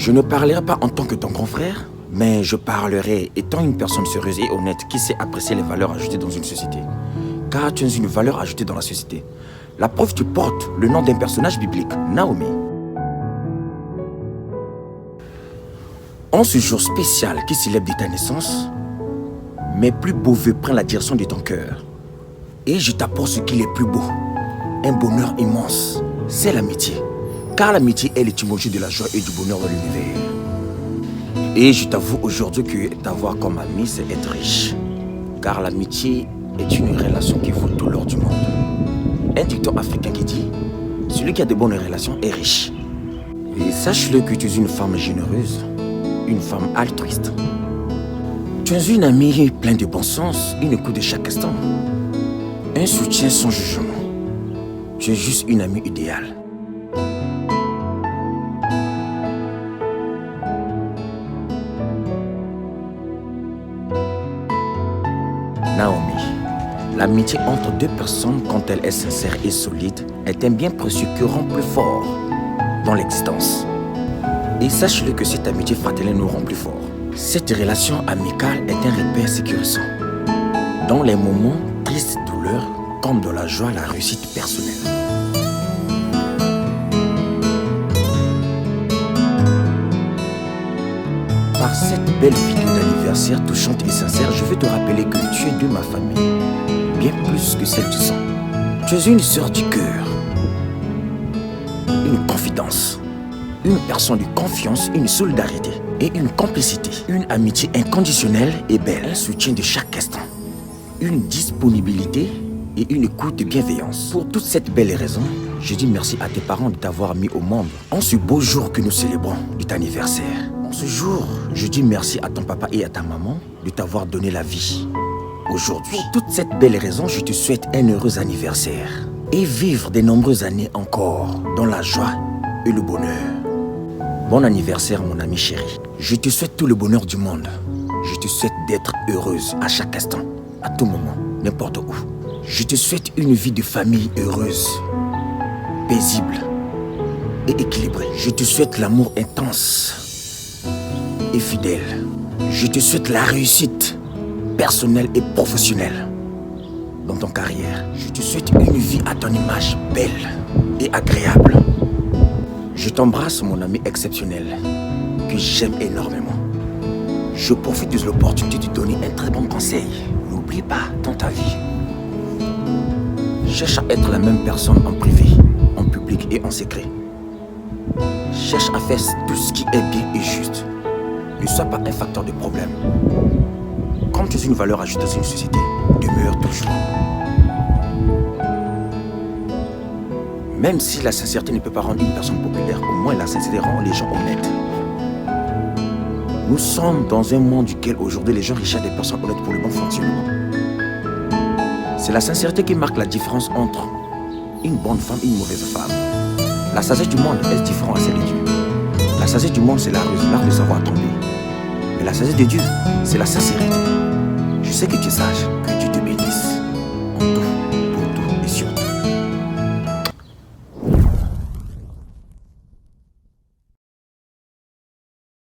Je ne parlerai pas en tant que ton grand frère, mais je parlerai étant une personne sérieuse et honnête qui sait apprécier les valeurs ajoutées dans une société. Car tu es une valeur ajoutée dans la société. La preuve, tu portes le nom d'un personnage biblique, Naomi. En ce jour spécial qui célèbre de ta naissance, mes plus beaux vœux prennent la direction de ton cœur. Et je t'apporte ce qui est plus beau, un bonheur immense, c'est l'amitié. Car l'amitié est l'étymologie de la joie et du bonheur dans l'univers. Et je t'avoue aujourd'hui que t'avoir comme ami, c'est être riche. Car l'amitié est une relation qui vaut tout l'or du monde. Un dicton africain qui dit « Celui qui a de bonnes relations est riche ». Et sache-le que tu es une femme généreuse, une femme altruiste. Tu es une amie pleine de bon sens, une écoute de chaque instant. Un soutien sans jugement. Tu es juste une amie idéale. Naomi, l'amitié entre deux personnes, quand elle est sincère et solide, est un bien précieux qui rend plus fort dans l'existence. Et sache-le que cette amitié fraternelle nous rend plus fort. Cette relation amicale est un repère sécurisant. Dans les moments tristes, douleurs, comme dans la joie, la réussite personnelle. Par cette belle vidéo d'anniversaire touchante et sincère, je veux te rappeler que tu es de ma famille, bien plus que celle du sang. Tu es une sœur du cœur, une confidence, une personne de confiance, une solidarité et une complicité, une amitié inconditionnelle et belle, un soutien de chaque instant, une disponibilité et une écoute de bienveillance. Pour toute cette belle raison, je dis merci à tes parents de t'avoir mis au monde en ce beau jour que nous célébrons de ton anniversaire. En ce jour, je dis merci à ton papa et à ta maman de t'avoir donné la vie. Aujourd'hui, pour toute cette belle raison, je te souhaite un heureux anniversaire et vivre de nombreuses années encore dans la joie et le bonheur. Bon anniversaire mon ami chéri. Je te souhaite tout le bonheur du monde. Je te souhaite d'être heureuse à chaque instant, à tout moment, n'importe où. Je te souhaite une vie de famille heureuse, paisible et équilibrée. Je te souhaite l'amour intense et fidèle. Je te souhaite la réussite personnelle et professionnelle dans ton carrière. Je te souhaite une vie à ton image belle et agréable. Je t'embrasse mon ami exceptionnel que j'aime énormément. Je profite de l'opportunité de te donner un très bon conseil. N'oublie pas dans ta vie. Cherche à être la même personne en privé, en public et en secret. Cherche à faire tout ce qui est bien et juste. Ne sois pas un facteur de problème. Comme tu es une valeur ajoutée dans une société, demeure toujours. Même si la sincérité ne peut pas rendre une personne populaire, au moins la sincérité rend les gens honnêtes. Nous sommes dans un monde duquel aujourd'hui les gens recherchent des personnes honnêtes pour le bon fonctionnement. C'est la sincérité qui marque la différence entre une bonne femme et une mauvaise femme. La sagesse du monde est différente à celle de Dieu. La sagesse du monde, c'est la ruse, l'art de savoir tromper. Mais la sagesse de Dieu, c'est la sincérité. Je sais que tu es sage.